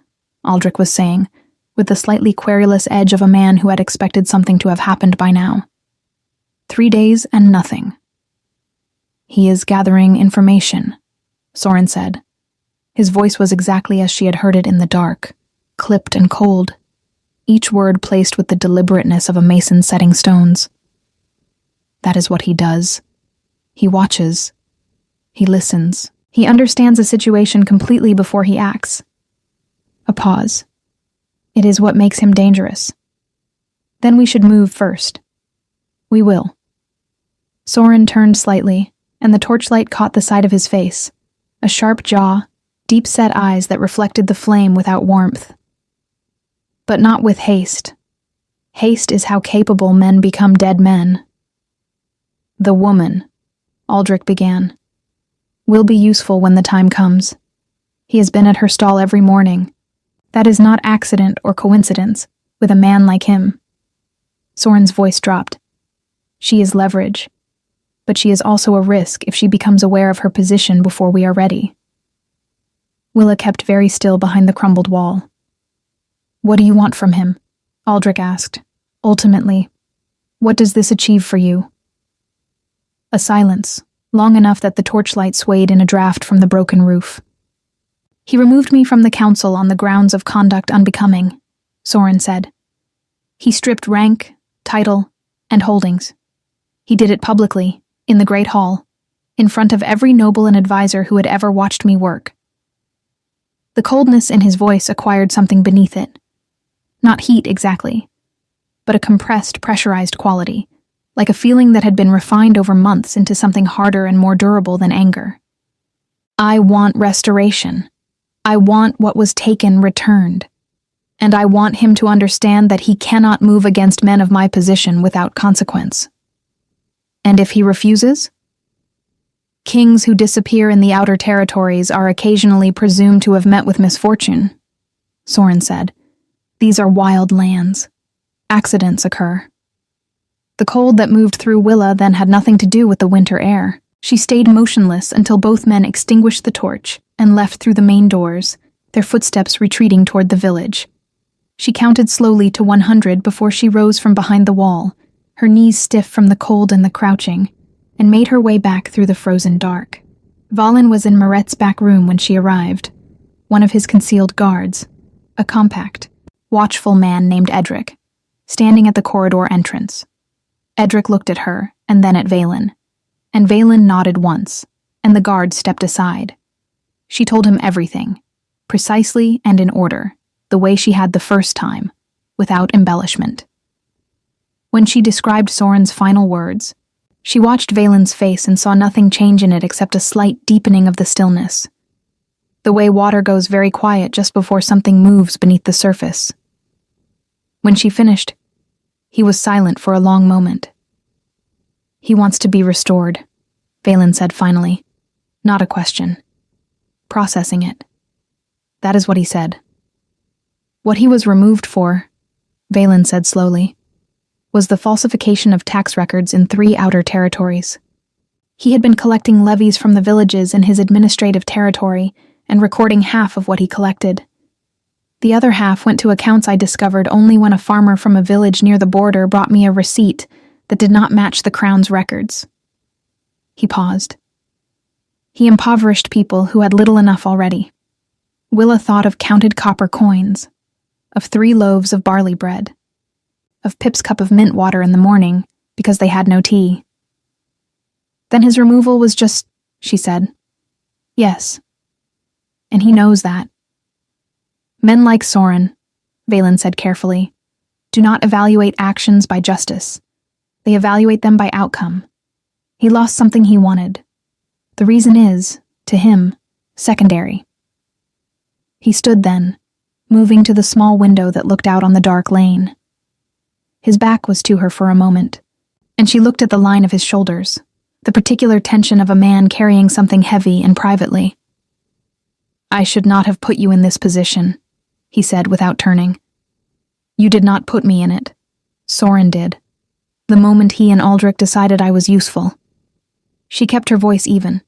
Aldrich was saying, with the slightly querulous edge of a man who had expected something to have happened by now. 3 days and nothing. "He is gathering information," Soren said. His voice was exactly as she had heard it in the dark, clipped and cold, each word placed with the deliberateness of a mason setting stones. "That is what he does. He watches. He listens. He understands a situation completely before he acts." A pause. "It is what makes him dangerous. Then we should move first." "We will." Soren turned slightly, and the torchlight caught the side of his face, a sharp jaw, deep-set eyes that reflected the flame without warmth. But not with haste. Haste is how capable men become dead men. "The woman," Aldrich began, "will be useful when the time comes. He has been at her stall every morning. That is not accident or coincidence, with a man like him." Soren's voice dropped. "She is leverage, but she is also a risk if she becomes aware of her position before we are ready." Willa kept very still behind the crumbled wall. "What do you want from him?" Aldrich asked. "Ultimately, what does this achieve for you?" A silence, long enough that the torchlight swayed in a draft from the broken roof. "He removed me from the council on the grounds of conduct unbecoming," Soren said. "He stripped rank, title, and holdings. He did it publicly, in the Great Hall, in front of every noble and advisor who had ever watched me work." The coldness in his voice acquired something beneath it. Not heat exactly, but a compressed, pressurized quality, like a feeling that had been refined over months into something harder and more durable than anger. "I want restoration. I want what was taken returned. And I want him to understand that he cannot move against men of my position without consequence." And if he refuses? Kings who disappear in the outer territories are occasionally presumed to have met with misfortune, Soren said. These are wild lands. Accidents occur. The cold that moved through Willa then had nothing to do with the winter air. She stayed motionless until both men extinguished the torch and left through the main doors, their footsteps retreating toward the village. She counted slowly to 100 before she rose from behind the wall, her knees stiff from the cold and the crouching, and made her way back through the frozen dark. Valen was in Moret's back room when she arrived, one of his concealed guards, a compact, watchful man named Edric, standing at the corridor entrance. Edric looked at her, and then at Valen, and Valen nodded once, and the guard stepped aside. She told him everything, precisely and in order, the way she had the first time, without embellishment. When she described Soren's final words, she watched Valen's face and saw nothing change in it except a slight deepening of the stillness, the way water goes very quiet just before something moves beneath the surface. When she finished, he was silent for a long moment. He wants to be restored, Valen said finally. Not a question. Processing it. That is what he said. What he was removed for, Valen said slowly, was the falsification of tax records in 3 outer territories. He had been collecting levies from the villages in his administrative territory and recording half of what he collected. The other half went to accounts I discovered only when a farmer from a village near the border brought me a receipt that did not match the crown's records. He paused. He impoverished people who had little enough already. Willa thought of counted copper coins, of 3 loaves of barley bread, of Pip's cup of mint water in the morning because they had no tea. Then his removal was just, she said. Yes. And he knows that. Men like Soren, Valen said carefully, do not evaluate actions by justice. They evaluate them by outcome. He lost something he wanted. The reason is, to him, secondary. He stood then, moving to the small window that looked out on the dark lane. His back was to her for a moment, and she looked at the line of his shoulders, the particular tension of a man carrying something heavy and privately. I should not have put you in this position, he said without turning. You did not put me in it. Soren did. The moment he and Aldrich decided I was useful. She kept her voice even.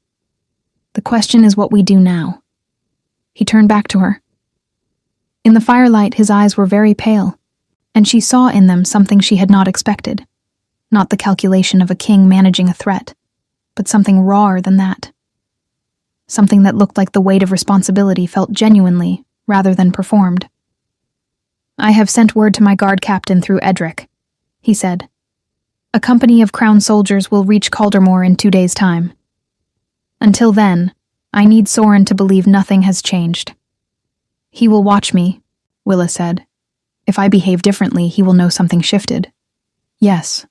The question is what we do now. He turned back to her. In the firelight, his eyes were very pale, and she saw in them something she had not expected. Not the calculation of a king managing a threat, but something rawer than that. Something that looked like the weight of responsibility felt genuinely, rather than performed. I have sent word to my guard captain through Edric, he said. A company of crown soldiers will reach Caldermore in 2 days' time. Until then, I need Soren to believe nothing has changed. He will watch me, Willa said. If I behave differently, he will know something shifted. Yes.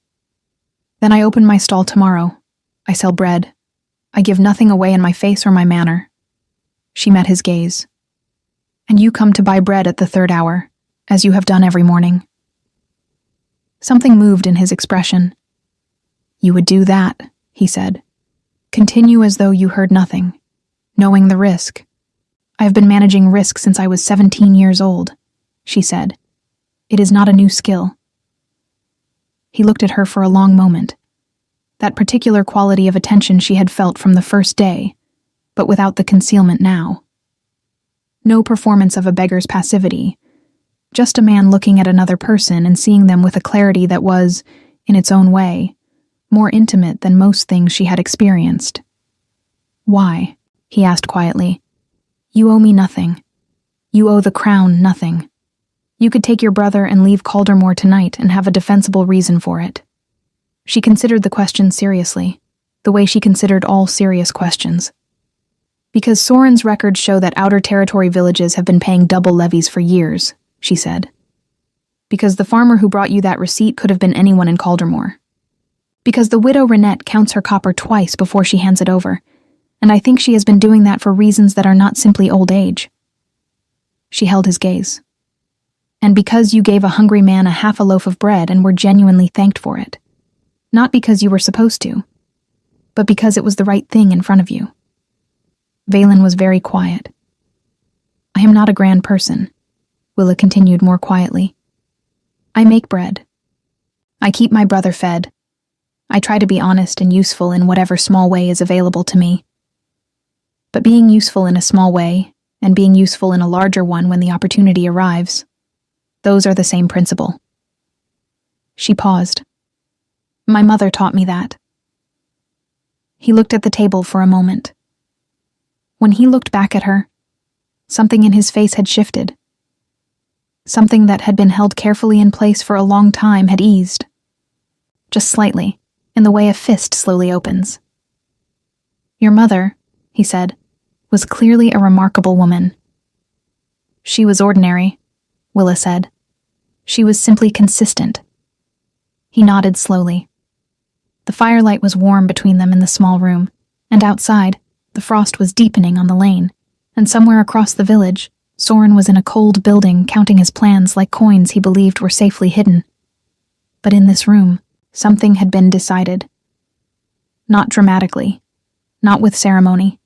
Then I open my stall tomorrow. I sell bread. I give nothing away in my face or my manner. She met his gaze. And you come to buy bread at the 3rd hour, as you have done every morning. Something moved in his expression. You would do that, he said. Continue as though you heard nothing, knowing the risk. I have been managing risk since I was 17 years old, she said. It is not a new skill. He looked at her for a long moment. That particular quality of attention she had felt from the first day, but without the concealment now. No performance of a beggar's passivity, just a man looking at another person and seeing them with a clarity that was, in its own way, more intimate than most things she had experienced. Why? He asked quietly. You owe me nothing. You owe the crown nothing. You could take your brother and leave Caldermore tonight and have a defensible reason for it. She considered the question seriously, the way she considered all serious questions. Because Soren's records show that outer territory villages have been paying double levies for years, she said. Because the farmer who brought you that receipt could have been anyone in Caldermore. Because the widow Renette counts her copper twice before she hands it over, and I think she has been doing that for reasons that are not simply old age. She held his gaze. And because you gave a hungry man a half a loaf of bread and were genuinely thanked for it. Not because you were supposed to, but because it was the right thing in front of you. Valen was very quiet. I am not a grand person, Willa continued more quietly. I make bread. I keep my brother fed. I try to be honest and useful in whatever small way is available to me. But being useful in a small way, and being useful in a larger one when the opportunity arrives, those are the same principle. She paused. My mother taught me that. He looked at the table for a moment. When he looked back at her, something in his face had shifted. Something that had been held carefully in place for a long time had eased. Just slightly, in the way a fist slowly opens. Your mother, he said, was clearly a remarkable woman. She was ordinary, Willa said. She was simply consistent. He nodded slowly. The firelight was warm between them in the small room, and outside, the frost was deepening on the lane, and somewhere across the village, Soren was in a cold building counting his plans like coins he believed were safely hidden. But in this room, something had been decided. Not dramatically, not with ceremony.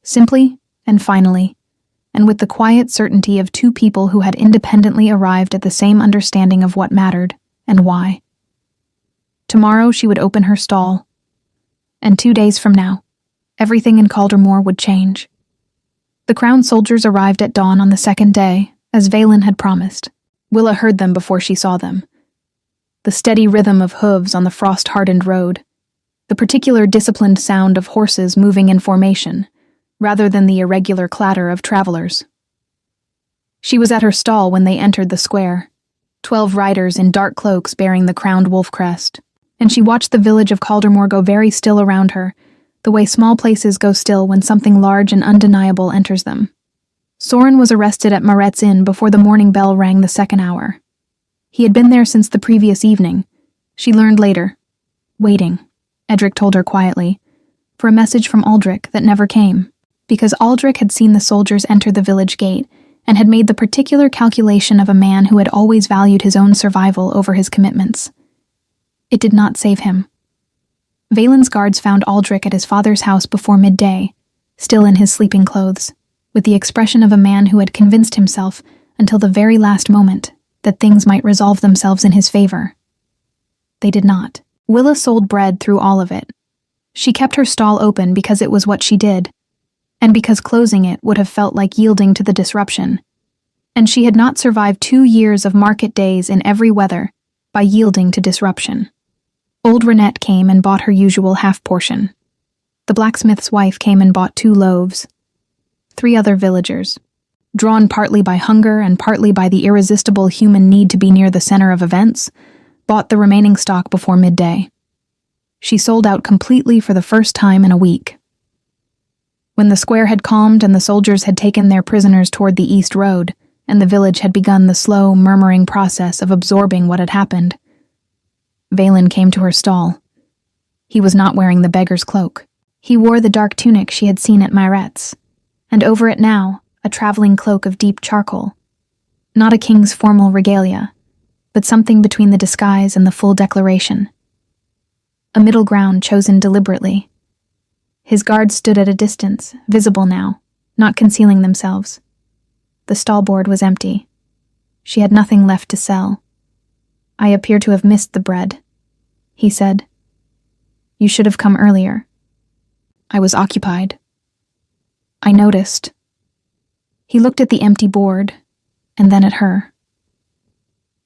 Simply and finally, and with the quiet certainty of two people who had independently arrived at the same understanding of what mattered and why. Tomorrow she would open her stall, and 2 days from now, everything in Caldermore would change. The crown soldiers arrived at dawn on the second day, as Valen had promised. Willa heard them before she saw them. The steady rhythm of hooves on the frost-hardened road, the particular disciplined sound of horses moving in formation, rather than the irregular clatter of travelers. She was at her stall when they entered the square, 12 riders in dark cloaks bearing the crowned wolf crest, and she watched the village of Caldermore go very still around her, the way small places go still when something large and undeniable enters them. Soren was arrested at Maret's Inn before the morning bell rang the second hour. He had been there since the previous evening. She learned later. Waiting, Edric told her quietly, for a message from Aldrich that never came, because Aldrich had seen the soldiers enter the village gate and had made the particular calculation of a man who had always valued his own survival over his commitments. It did not save him. Valen's guards found Aldrich at his father's house before midday, still in his sleeping clothes, with the expression of a man who had convinced himself, until the very last moment, that things might resolve themselves in his favor. They did not. Willa sold bread through all of it. She kept her stall open because it was what she did, and because closing it would have felt like yielding to the disruption. And she had not survived 2 years of market days in every weather by yielding to disruption. Old Renette came and bought her usual half-portion. The blacksmith's wife came and bought 2 loaves. 3 other villagers, drawn partly by hunger and partly by the irresistible human need to be near the center of events, bought the remaining stock before midday. She sold out completely for the first time in a week. When the square had calmed and the soldiers had taken their prisoners toward the east road, and the village had begun the slow, murmuring process of absorbing what had happened, Valen came to her stall. He was not wearing the beggar's cloak. He wore the dark tunic she had seen at Maret's, and over it now, a traveling cloak of deep charcoal. Not a king's formal regalia, but something between the disguise and the full declaration. A middle ground chosen deliberately. His guards stood at a distance, visible now, not concealing themselves. The stallboard was empty. She had nothing left to sell. I appear to have missed the bread, he said. You should have come earlier. I was occupied. I noticed. He looked at the empty board, and then at her.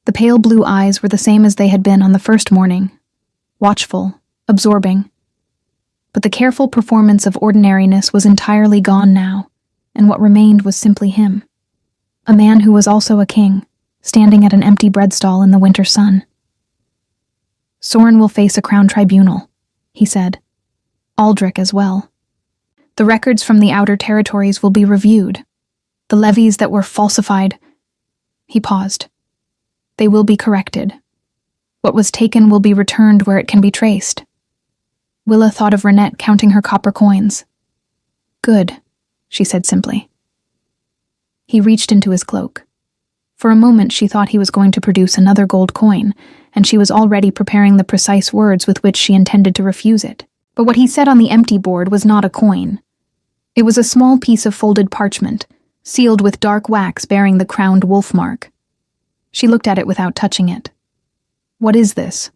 The pale blue eyes were the same as they had been on the first morning, watchful, absorbing. But the careful performance of ordinariness was entirely gone now, and what remained was simply him. A man who was also a king, standing at an empty bread stall in the winter sun. Soren will face a crown tribunal, he said. Aldrich as well. The records from the outer territories will be reviewed. The levies that were falsified. He paused. They will be corrected. What was taken will be returned where it can be traced. Willa thought of Renette counting her copper coins. Good, she said simply. He reached into his cloak. For a moment she thought he was going to produce another gold coin, and she was already preparing the precise words with which she intended to refuse it. But what he said on the empty board was not a coin. It was a small piece of folded parchment, sealed with dark wax bearing the crowned wolf mark. She looked at it without touching it. "What is this?"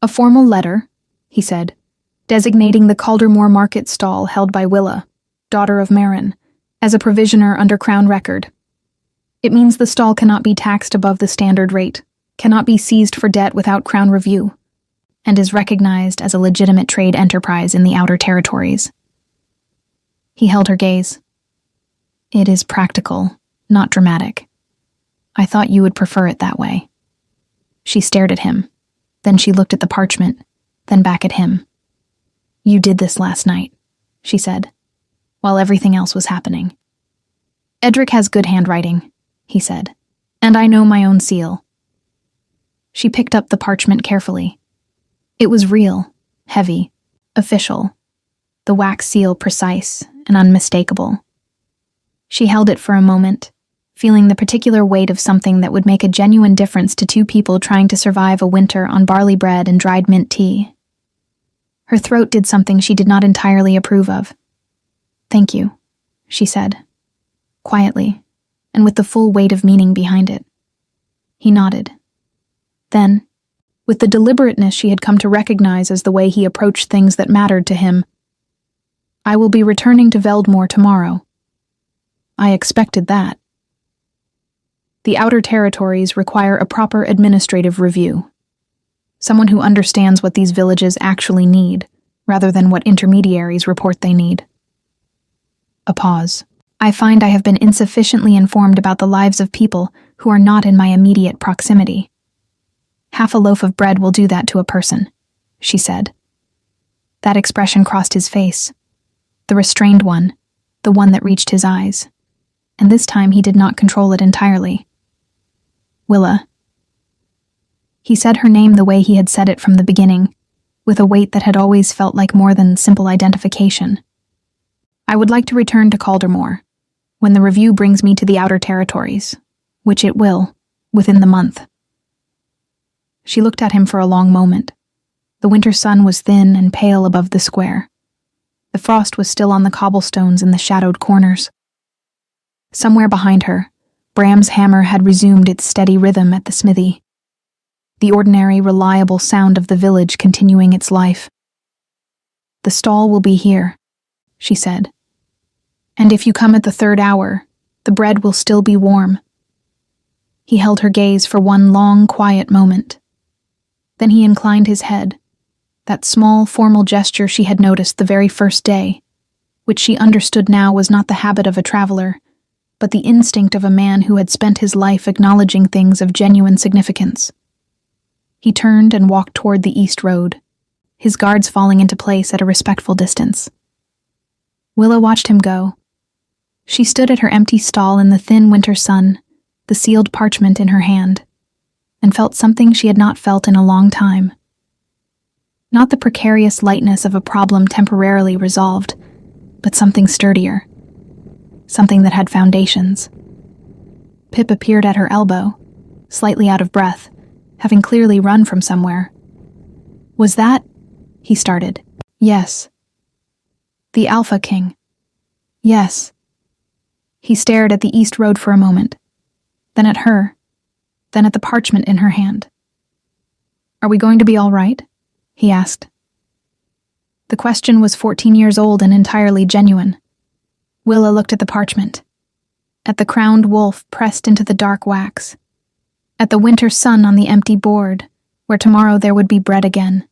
"A formal letter," he said, designating the Caldermore market stall held by Willa, daughter of Marin, as a provisioner under Crown record. It means the stall cannot be taxed above the standard rate, cannot be seized for debt without Crown review, and is recognized as a legitimate trade enterprise in the Outer Territories. He held her gaze. "It is practical, not dramatic. I thought you would prefer it that way." She stared at him. Then she looked at the parchment, then back at him. "You did this last night," she said, while everything else was happening. "Edric has good handwriting," he said, "and I know my own seal." She picked up the parchment carefully. It was real, heavy, official, the wax seal precise and unmistakable. She held it for a moment, feeling the particular weight of something that would make a genuine difference to two people trying to survive a winter on barley bread and dried mint tea. Her throat did something she did not entirely approve of. "Thank you," she said, quietly, and with the full weight of meaning behind it. He nodded. Then, with the deliberateness she had come to recognize as the way he approached things that mattered to him, "I will be returning to Veldmore tomorrow." "I expected that." The Outer Territories require a proper administrative review. Someone who understands what these villages actually need, rather than what intermediaries report they need. A pause. "I find I have been insufficiently informed about the lives of people who are not in my immediate proximity. Half a loaf of bread will do that to a person," she said. That expression crossed his face. The restrained one, the one that reached his eyes. And this time he did not control it entirely. "Willa." He said her name the way he had said it from the beginning, with a weight that had always felt like more than simple identification. "I would like to return to Caldermore, when the review brings me to the Outer Territories, which it will, within the month." She looked at him for a long moment. The winter sun was thin and pale above the square. The frost was still on the cobblestones in the shadowed corners. Somewhere behind her, Bram's hammer had resumed its steady rhythm at the smithy. The ordinary, reliable sound of the village continuing its life. "The stall will be here," she said. "And if you come at the third hour, the bread will still be warm." He held her gaze for one long, quiet moment. Then he inclined his head, that small, formal gesture she had noticed the very first day, which she understood now was not the habit of a traveler, but the instinct of a man who had spent his life acknowledging things of genuine significance. He turned and walked toward the east road, his guards falling into place at a respectful distance. Willa watched him go. She stood at her empty stall in the thin winter sun, the sealed parchment in her hand, and felt something she had not felt in a long time. Not the precarious lightness of a problem temporarily resolved, but something sturdier, something that had foundations. Pip appeared at her elbow, slightly out of breath, having clearly run from somewhere. "Was that?" he started. "Yes." "The Alpha King?" "Yes." He stared at the east road for a moment, then at her, then at the parchment in her hand. "Are we going to be all right?" he asked. The question was 14 years old and entirely genuine. Willa looked at the parchment, at the crowned wolf pressed into the dark wax, at the winter sun on the empty board, where tomorrow there would be bread again.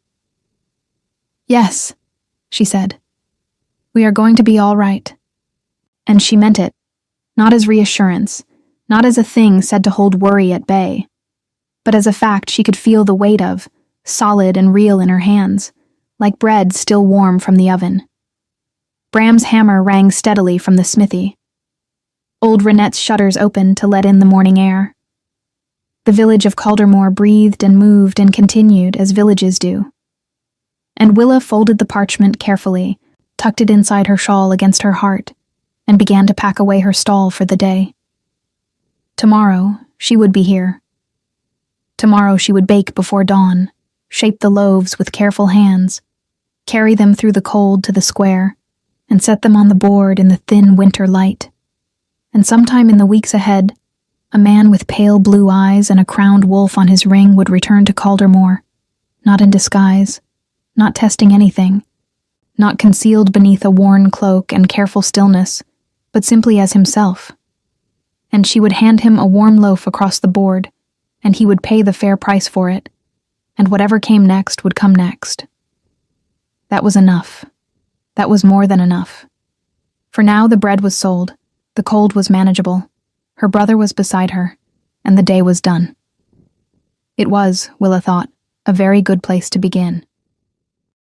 "Yes," she said. "We are going to be all right." And she meant it, not as reassurance, not as a thing said to hold worry at bay, but as a fact she could feel the weight of, solid and real in her hands, like bread still warm from the oven. Bram's hammer rang steadily from the smithy. Old Renette's shutters opened to let in the morning air. The village of Caldermore breathed and moved and continued as villages do. And Willa folded the parchment carefully, tucked it inside her shawl against her heart, and began to pack away her stall for the day. Tomorrow, she would be here. Tomorrow she would bake before dawn, shape the loaves with careful hands, carry them through the cold to the square, and set them on the board in the thin winter light. And sometime in the weeks ahead, a man with pale blue eyes and a crowned wolf on his ring would return to Caldermore, not in disguise, not testing anything, not concealed beneath a worn cloak and careful stillness, but simply as himself. And she would hand him a warm loaf across the board, and he would pay the fair price for it, and whatever came next would come next. That was enough. That was more than enough. For now the bread was sold, the cold was manageable, her brother was beside her, and the day was done. It was, Willa thought, a very good place to begin.